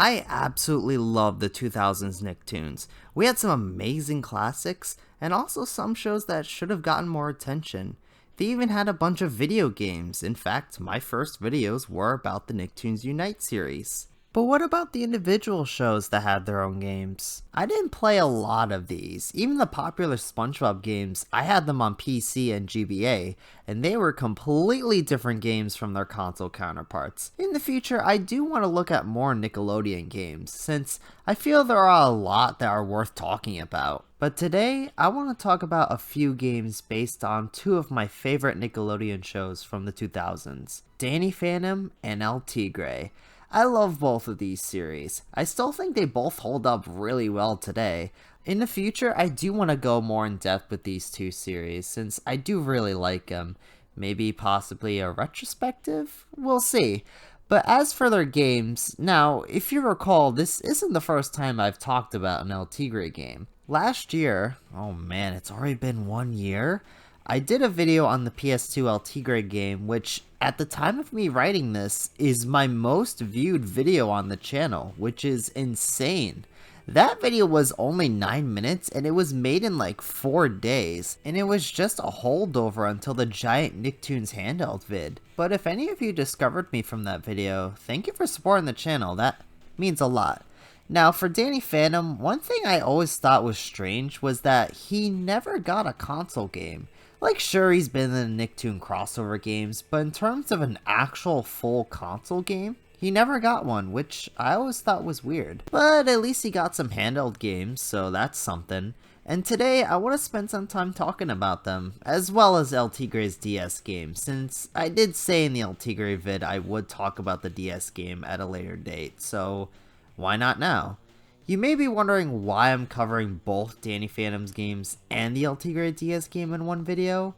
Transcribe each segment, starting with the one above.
I absolutely love the 2000s Nicktoons. We had some amazing classics, and also some shows that should have gotten more attention. They even had a bunch of video games. In fact, my first videos were about the Nicktoons Unite series. But what about the individual shows that had their own games? I didn't play a lot of these. Even the popular SpongeBob games, I had them on PC and GBA, and they were completely different games from their console counterparts. In the future, I do want to look at more Nickelodeon games, since I feel there are a lot that are worth talking about. But today, I want to talk about a few games based on two of my favorite Nickelodeon shows from the 2000s, Danny Phantom and El Tigre. I love both of these series. I still think they both hold up really well today. In the future, I do want to go more in depth with these two series since I do really like them. Maybe possibly a retrospective? We'll see. But as for their games, now, if you recall, this isn't the first time I've talked about an El Tigre game. Last year, oh man, it's already been 1 year, I did a video on the PS2 El Tigre game, which at the time of me writing this is my most viewed video on the channel, which is insane. That video was only 9 minutes and it was made in like 4 days, and it was just a holdover until the giant Nicktoons handheld vid. But if any of you discovered me from that video, thank you for supporting the channel, that means a lot. Now for Danny Phantom, one thing I always thought was strange was that he never got a console game. Like, sure, he's been in the Nicktoon crossover games, but in terms of an actual full console game, he never got one, which I always thought was weird. But at least he got some handheld games, so that's something. And today, I want to spend some time talking about them, as well as El Tigre's DS game, since I did say in the El Tigre vid I would talk about the DS game at a later date, so why not now? You may be wondering why I'm covering both Danny Phantom's games and the El Tigre DS game in one video.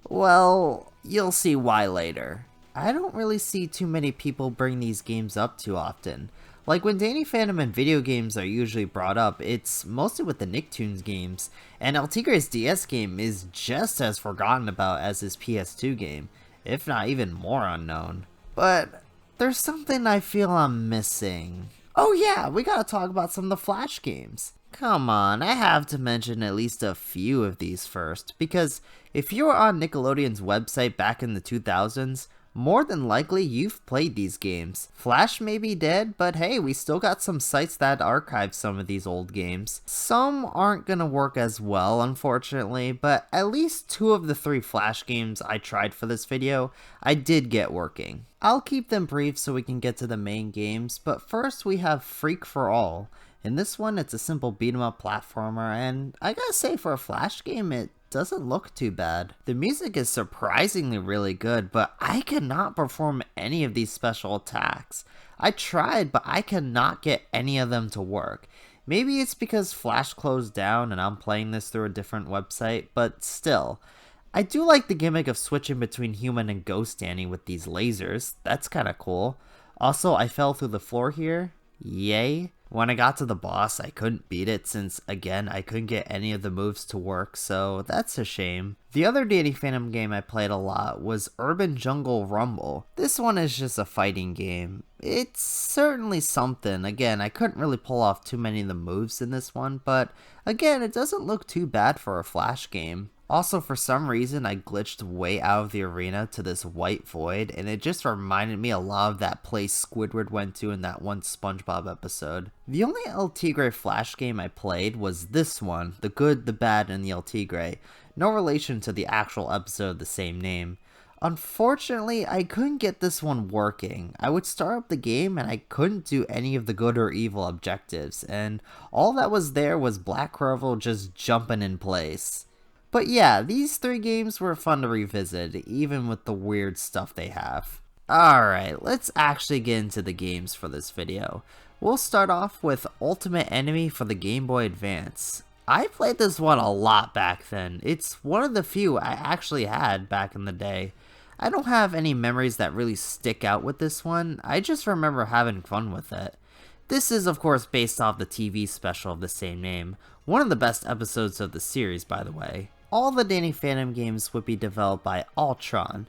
Well, you'll see why later. I don't really see too many people bring these games up too often. Like when Danny Phantom and video games are usually brought up, it's mostly with the Nicktoons games, and El Tigre's DS game is just as forgotten about as his PS2 game, if not even more unknown. But there's something I feel I'm missing. Oh yeah, we gotta talk about some of the Flash games. Come on, I have to mention at least a few of these first, because if you were on Nickelodeon's website back in the 2000s, more than likely you've played these games. Flash may be dead, but hey, we still got some sites that archive some of these old games. Some aren't gonna work as well, unfortunately, but at least 2 of the 3 Flash games I tried for this video, I did get working. I'll keep them brief so we can get to the main games, but first we have Freak for All. In this one, it's a simple beat-em-up platformer, and I gotta say, for a Flash game, it doesn't look too bad. The music is surprisingly really good, but I cannot perform any of these special attacks. I tried, but I cannot get any of them to work. Maybe it's because Flash closed down and I'm playing this through a different website, but still. I do like the gimmick of switching between human and ghost Danny with these lasers. That's kinda cool. Also, I fell through the floor here. Yay. When I got to the boss, I couldn't beat it since, again, I couldn't get any of the moves to work, so that's a shame. The other Danny Phantom game I played a lot was Urban Jungle Rumble. This one is just a fighting game. It's certainly something. Again, I couldn't really pull off too many of the moves in this one, but again, it doesn't look too bad for a Flash game. Also, for some reason, I glitched way out of the arena to this white void, and it just reminded me a lot of that place Squidward went to in that one SpongeBob episode. The only El Tigre Flash game I played was this one, The Good, the Bad, and the El Tigre. No relation to the actual episode of the same name. Unfortunately, I couldn't get this one working. I would start up the game and I couldn't do any of the good or evil objectives, and all that was there was Black Corvo just jumping in place. But yeah, these 3 games were fun to revisit, even with the weird stuff they have. Alright, let's actually get into the games for this video. We'll start off with Ultimate Enemy for the Game Boy Advance. I played this one a lot back then. It's one of the few I actually had back in the day. I don't have any memories that really stick out with this one, I just remember having fun with it. This is of course based off the TV special of the same name, one of the best episodes of the series by the way. All the Danny Phantom games would be developed by Ultron.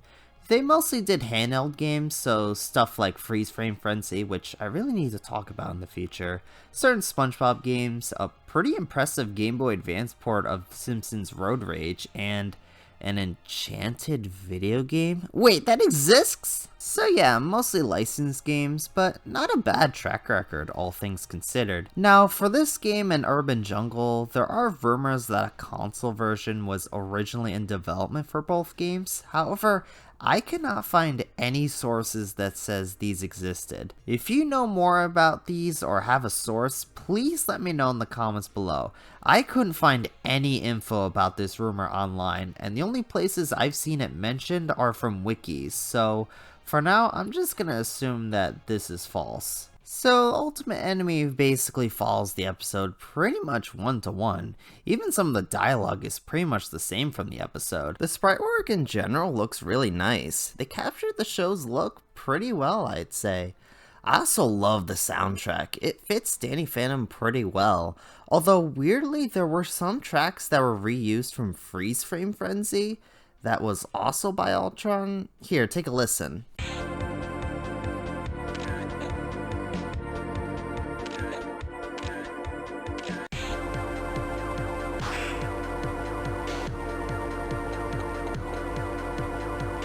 They mostly did handheld games, so stuff like Freeze Frame Frenzy, which I really need to talk about in the future, certain SpongeBob games, a pretty impressive Game Boy Advance port of Simpsons Road Rage, and an Enchanted video game? Wait, that exists? So yeah, mostly licensed games, but not a bad track record, all things considered. Now, for this game and Urban Jungle, there are rumors that a console version was originally in development for both games. However, I cannot find any sources that says these existed. If you know more about these or have a source, please let me know in the comments below. I couldn't find any info about this rumor online, and the only places I've seen it mentioned are from wikis, so for now, I'm just gonna assume that this is false. So, Ultimate Enemy basically follows the episode pretty much one-to-one. Even some of the dialogue is pretty much the same from the episode. The sprite work in general looks really nice. They captured the show's look pretty well, I'd say. I also love the soundtrack. It fits Danny Phantom pretty well. Although, weirdly, there were some tracks that were reused from Freeze Frame Frenzy that was also by Ultron. Here, take a listen.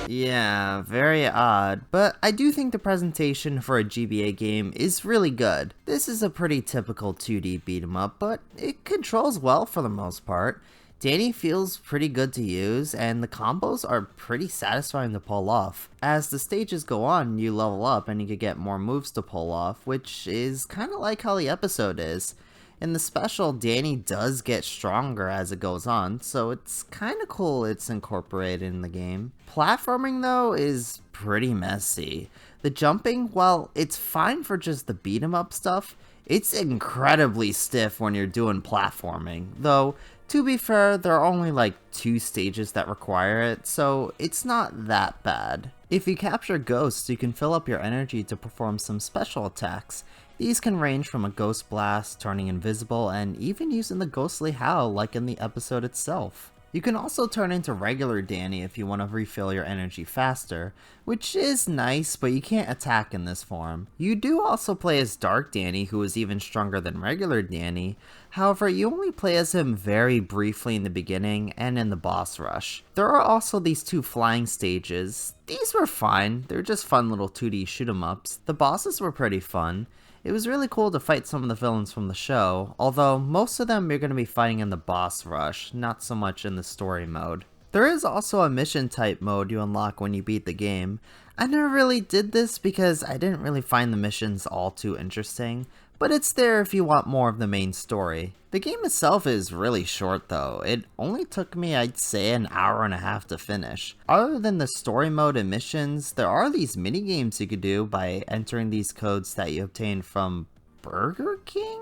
Yeah, very odd, but I do think the presentation for a GBA game is really good. This is a pretty typical 2D beat 'em up, but it controls well for the most part. Danny feels pretty good to use, and the combos are pretty satisfying to pull off. As the stages go on, you level up and you can get more moves to pull off, which is kinda like how the episode is. In the special, Danny does get stronger as it goes on, so it's kinda cool it's incorporated in the game. Platforming though is pretty messy. The jumping, while it's fine for just the beat 'em up stuff, it's incredibly stiff when you're doing platforming. Though, to be fair, there are only like 2 stages that require it, so it's not that bad. If you capture ghosts, you can fill up your energy to perform some special attacks. These can range from a ghost blast, turning invisible, and even using the ghostly howl like in the episode itself. You can also turn into regular Danny if you want to refill your energy faster, which is nice, but you can't attack in this form. You do also play as Dark Danny, who is even stronger than regular Danny. However, you only play as him very briefly in the beginning and in the boss rush. There are also these 2 flying stages. These were fine, they're just fun little 2D shoot 'em ups. The bosses were pretty fun. It was really cool to fight some of the villains from the show, although most of them you're going to be fighting in the boss rush, not so much in the story mode. There is also a mission type mode you unlock when you beat the game. I never really did this because I didn't really find the missions all too interesting, but it's there if you want more of the main story. The game itself is really short though. It only took me, I'd say, an hour and a half to finish. Other than the story mode and missions, there are these mini games you could do by entering these codes that you obtain from Burger King?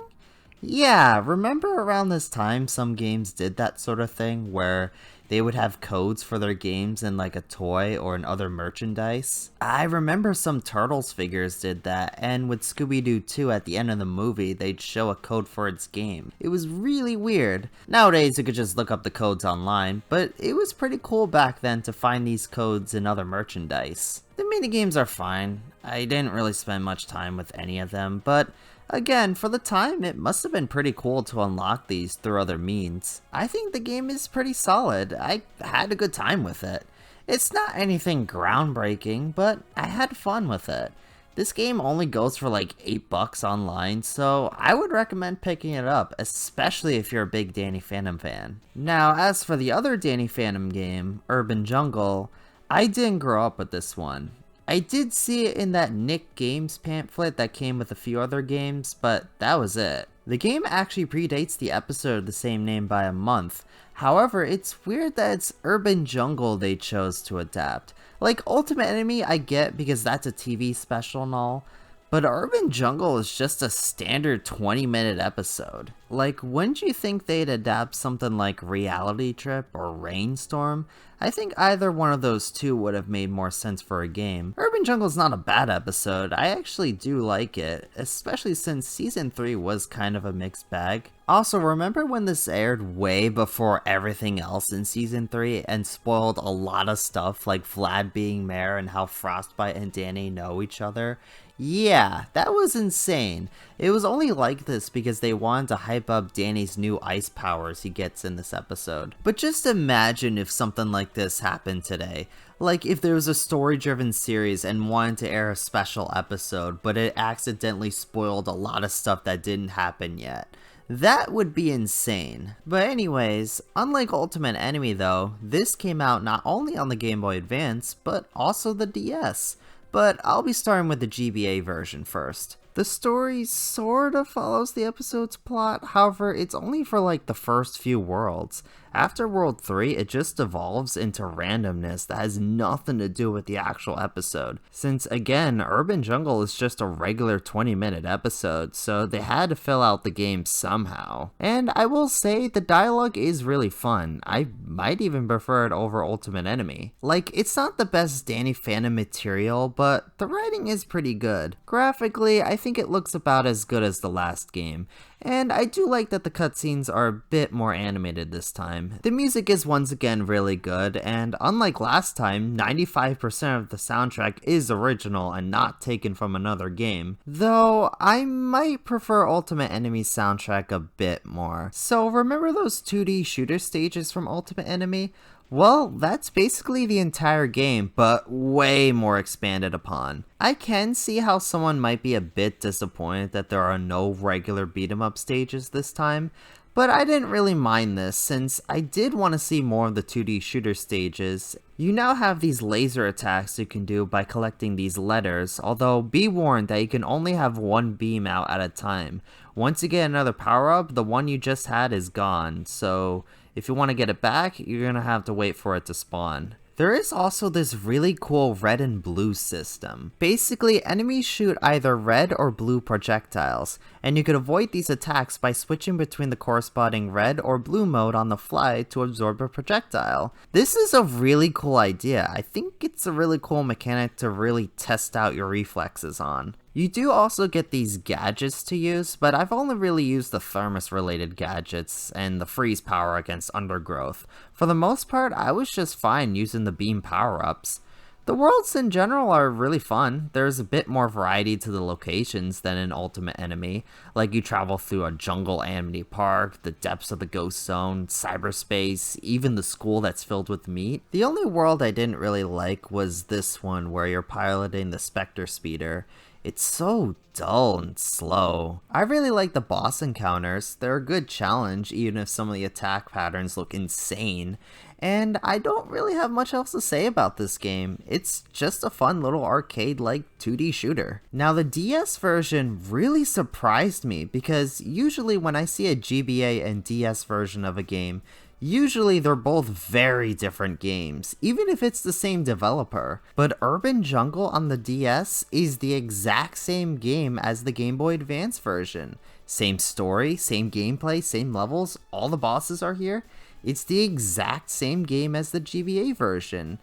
Yeah, remember around this time some games did that sort of thing where they would have codes for their games in like a toy or in other merchandise? I remember some Turtles figures did that, and with Scooby-Doo 2 at the end of the movie, they'd show a code for its game. It was really weird. Nowadays you could just look up the codes online, but it was pretty cool back then to find these codes in other merchandise. The minigames are fine. I didn't really spend much time with any of them, but again, for the time, it must have been pretty cool to unlock these through other means. I think the game is pretty solid. I had a good time with it. It's not anything groundbreaking, but I had fun with it. This game only goes for like $8 online, so I would recommend picking it up, especially if you're a big Danny Phantom fan. Now, as for the other Danny Phantom game, Urban Jungle, I didn't grow up with this one. I did see it in that Nick Games pamphlet that came with a few other games, but that was it. The game actually predates the episode of the same name by a month. However, it's weird that it's Urban Jungle they chose to adapt. Like Ultimate Enemy I get because that's a TV special and all, But Urban Jungle is just a standard 20-minute episode. Like, wouldn't you think they'd adapt something like Reality Trip or Rainstorm? I think either one of those two would have made more sense for a game. Urban Jungle's not a bad episode, I actually do like it, especially since Season 3 was kind of a mixed bag. Also, remember when this aired way before everything else in Season 3 and spoiled a lot of stuff like Vlad being mayor and how Frostbite and Danny know each other? Yeah, that was insane. It was only like this because they wanted to hype up Danny's new ice powers he gets in this episode. But just imagine if something like this happened today. Like if there was a story-driven series and wanted to air a special episode, but it accidentally spoiled a lot of stuff that didn't happen yet. That would be insane. But anyways, unlike Ultimate Enemy though, this came out not only on the Game Boy Advance, but also the DS. But I'll be starting with the GBA version first. The story sort of follows the episode's plot, however it's only for like the first few worlds. After World 3, it just evolves into randomness that has nothing to do with the actual episode. Since again, Urban Jungle is just a regular 20-minute episode, so they had to fill out the game somehow. And I will say, the dialogue is really fun. I might even prefer it over Ultimate Enemy. Like, it's not the best Danny Phantom material, but the writing is pretty good. Graphically, I think it looks about as good as the last game. And I do like that the cutscenes are a bit more animated this time. The music is once again really good, and unlike last time, 95% of the soundtrack is original and not taken from another game. Though, I might prefer Ultimate Enemy's soundtrack a bit more. So remember those 2D shooter stages from Ultimate Enemy? Well, that's basically the entire game, but way more expanded upon. I can see how someone might be a bit disappointed that there are no regular beat-em-up stages this time, but I didn't really mind this since I did want to see more of the 2D shooter stages. You now have these laser attacks you can do by collecting these letters, although be warned that you can only have one beam out at a time. Once you get another power-up, the one you just had is gone, so if you want to get it back, you're gonna have to wait for it to spawn. There is also this really cool red and blue system. Basically, enemies shoot either red or blue projectiles, and you can avoid these attacks by switching between the corresponding red or blue mode on the fly to absorb a projectile. This is a really cool idea. I think it's a really cool mechanic to really test out your reflexes on. You do also get these gadgets to use, but I've only really used the thermos related gadgets and the freeze power against undergrowth. For the most part, I was just fine using the beam power-ups. The worlds in general are really fun. There's a bit more variety to the locations than in Ultimate Enemy, like you travel through a jungle amity park, the depths of the ghost zone, cyberspace, even the school that's filled with meat. The only world I didn't really like was this one where you're piloting the Spectre Speeder. It's so dull and slow. I really like the boss encounters. They're a good challenge, even if some of the attack patterns look insane. And I don't really have much else to say about this game. It's just a fun little arcade-like 2D shooter. Now the DS version really surprised me because usually when I see a GBA and DS version of a game, usually they're both very different games, even if it's the same developer. But Urban Jungle on the DS is the exact same game as the Game Boy Advance version. Same story, same gameplay, same levels, all the bosses are here. It's the exact same game as the GBA version.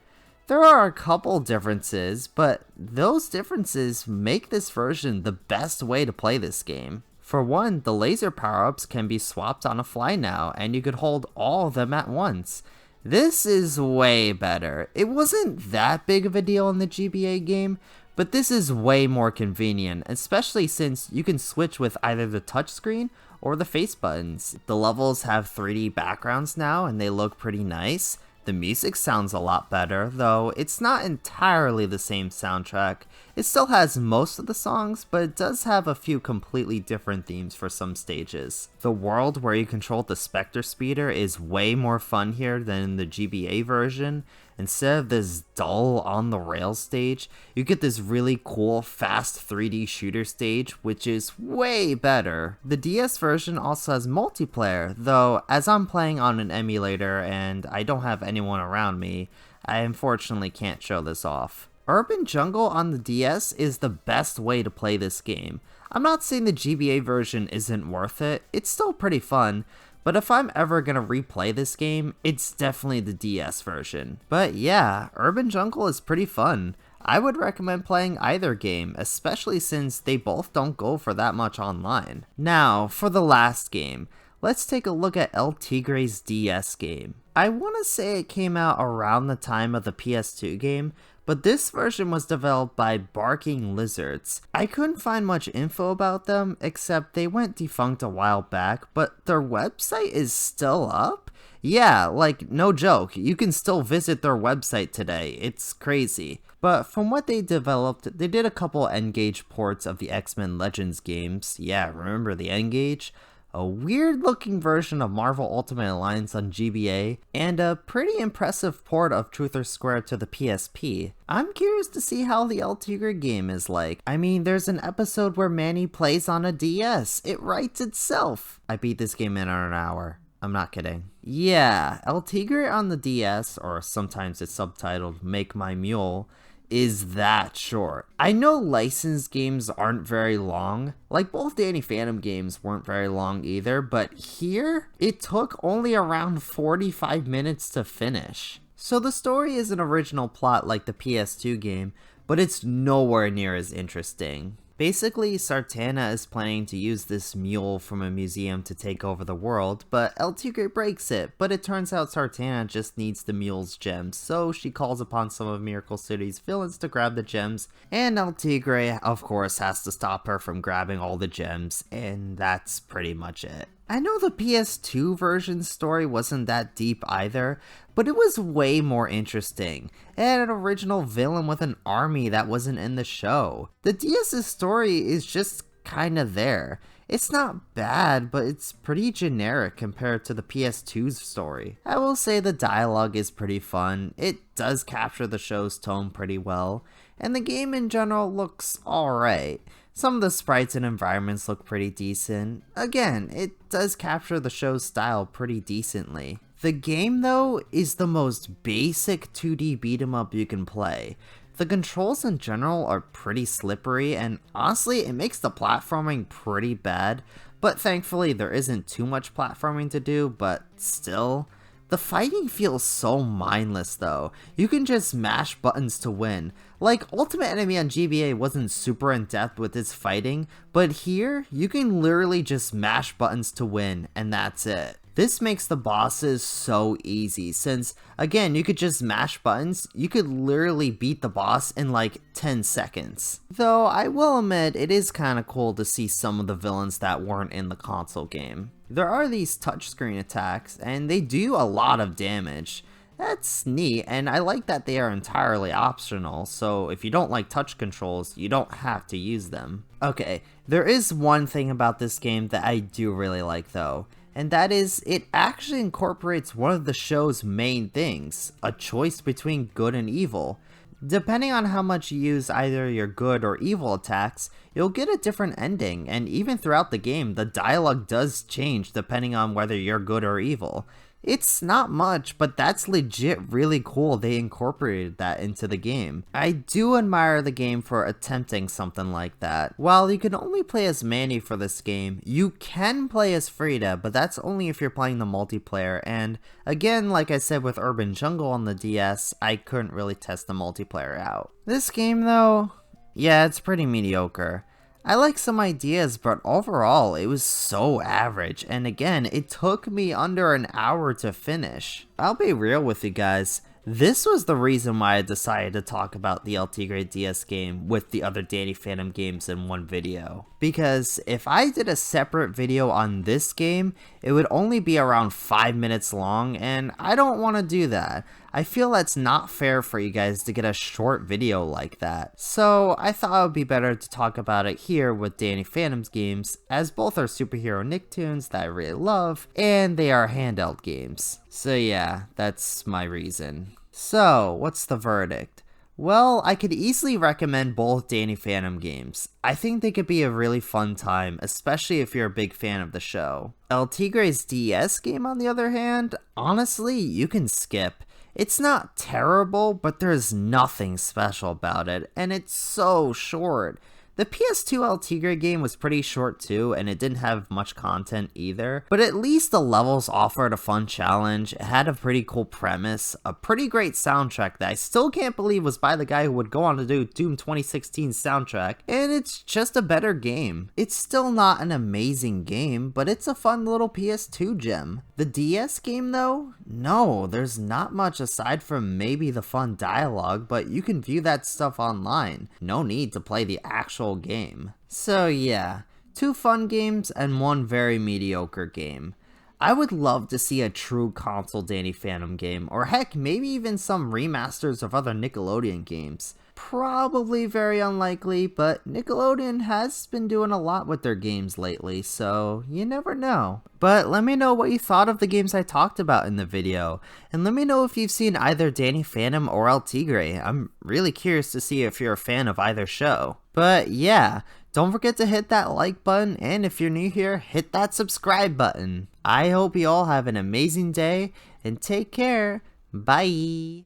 There are a couple differences, but those differences make this version the best way to play this game. For one, the laser power-ups can be swapped on a fly now, and you could hold all of them at once. This is way better. It wasn't that big of a deal in the GBA game, but this is way more convenient, especially since you can switch with either the touchscreen or the face buttons. The levels have 3D backgrounds now, and they look pretty nice. The music sounds a lot better, though it's not entirely the same soundtrack. It still has most of the songs, but it does have a few completely different themes for some stages. The world where you control the Spectre Speeder is way more fun here than in the GBA version. Instead of this dull on-the-rails stage, you get this really cool, fast 3D shooter stage, which is way better. The DS version also has multiplayer, though as I'm playing on an emulator and I don't have anyone around me, I unfortunately can't show this off. Urban Jungle on the DS is the best way to play this game. I'm not saying the GBA version isn't worth it, it's still pretty fun, but if I'm ever gonna replay this game, it's definitely the DS version. But yeah, Urban Jungle is pretty fun. I would recommend playing either game, especially since they both don't go for that much online. Now, for the last game, let's take a look at El Tigre's DS game. I want to say it came out around the time of the PS2 game, but this version was developed by Barking Lizards. I couldn't find much info about them, except they went defunct a while back, but their website is still up? Yeah, like, no joke, you can still visit their website today, it's crazy. But from what they developed, they did a couple N-Gage ports of the X-Men Legends games. Yeah, remember the N-Gage? A weird looking version of Marvel Ultimate Alliance on GBA, and a pretty impressive port of Truth or Square to the PSP. I'm curious to see how the El Tigre game is like. I mean, there's an episode where Manny plays on a DS. It writes itself. I beat this game in an hour. I'm not kidding. Yeah, El Tigre on the DS, or sometimes it's subtitled Make My Mule, is that short. I know licensed games aren't very long, like both Danny Phantom games weren't very long either, but here, it took only around 45 minutes to finish. So the story is an original plot like the PS2 game, but it's nowhere near as interesting. Basically, Sartana is planning to use this mule from a museum to take over the world, but El Tigre breaks it, but it turns out Sartana just needs the mule's gems, so she calls upon some of Miracle City's villains to grab the gems, and El Tigre, of course, has to stop her from grabbing all the gems, and that's pretty much it. I know the PS2 version story wasn't that deep either, but it was way more interesting. It had an original villain with an army that wasn't in the show. The DS's story is just kinda there. It's not bad, but it's pretty generic compared to the PS2's story. I will say the dialogue is pretty fun, it does capture the show's tone pretty well, and the game in general looks alright. Some of the sprites and environments look pretty decent. Again, it does capture the show's style pretty decently. The game, though, is the most basic 2D beat 'em up you can play. The controls in general are pretty slippery, and honestly, it makes the platforming pretty bad, but thankfully there isn't too much platforming to do, but still. The fighting feels so mindless though. You can just mash buttons to win. Like, Ultimate Enemy on GBA wasn't super in depth with its fighting, but here, you can literally just mash buttons to win, and that's it. This makes the bosses so easy, since, again, you could just mash buttons, you could literally beat the boss in like 10 seconds. Though, I will admit, it is kinda cool to see some of the villains that weren't in the console game. There are these touchscreen attacks, and they do a lot of damage. That's neat, and I like that they are entirely optional, so if you don't like touch controls, you don't have to use them. Okay, there is one thing about this game that I do really like though, and that is it actually incorporates one of the show's main things, a choice between good and evil. Depending on how much you use either your good or evil attacks, you'll get a different ending, and even throughout the game, the dialogue does change depending on whether you're good or evil. It's not much, but that's legit really cool they incorporated that into the game. I do admire the game for attempting something like that. While you can only play as Manny for this game, you can play as Frida, but that's only if you're playing the multiplayer, and again, like I said with Urban Jungle on the DS, I couldn't really test the multiplayer out. This game though, yeah, it's pretty mediocre. I like some ideas, but overall, it was so average, and again, it took me under an hour to finish. I'll be real with you guys, this was the reason why I decided to talk about the El Tigre DS game with the other Danny Phantom games in one video. Because if I did a separate video on this game, it would only be around 5 minutes long, and I don't want to do that. I feel that's not fair for you guys to get a short video like that. So I thought it would be better to talk about it here with Danny Phantom's games, as both are superhero Nicktoons that I really love, and they are handheld games. So yeah, that's my reason. So, what's the verdict? Well, I could easily recommend both Danny Phantom games. I think they could be a really fun time, especially if you're a big fan of the show. El Tigre's DS game, on the other hand, honestly, you can skip. It's not terrible, but there's nothing special about it, and it's so short. The PS2 El Tigre game was pretty short too, and it didn't have much content either, but at least the levels offered a fun challenge, it had a pretty cool premise, a pretty great soundtrack that I still can't believe was by the guy who would go on to do Doom 2016's soundtrack, and it's just a better game. It's still not an amazing game, but it's a fun little PS2 gem. The DS game though? No, there's not much aside from maybe the fun dialogue, but you can view that stuff online. No need to play the actual game. So yeah, 2 fun games and 1 very mediocre game. I would love to see a true console Danny Phantom game, or heck, maybe even some remasters of other Nickelodeon games. Probably very unlikely, but Nickelodeon has been doing a lot with their games lately, so you never know. But let me know what you thought of the games I talked about in the video, and let me know if you've seen either Danny Phantom or El Tigre. I'm really curious to see if you're a fan of either show. But yeah, don't forget to hit that like button, and if you're new here, hit that subscribe button. I hope you all have an amazing day, and take care. Bye!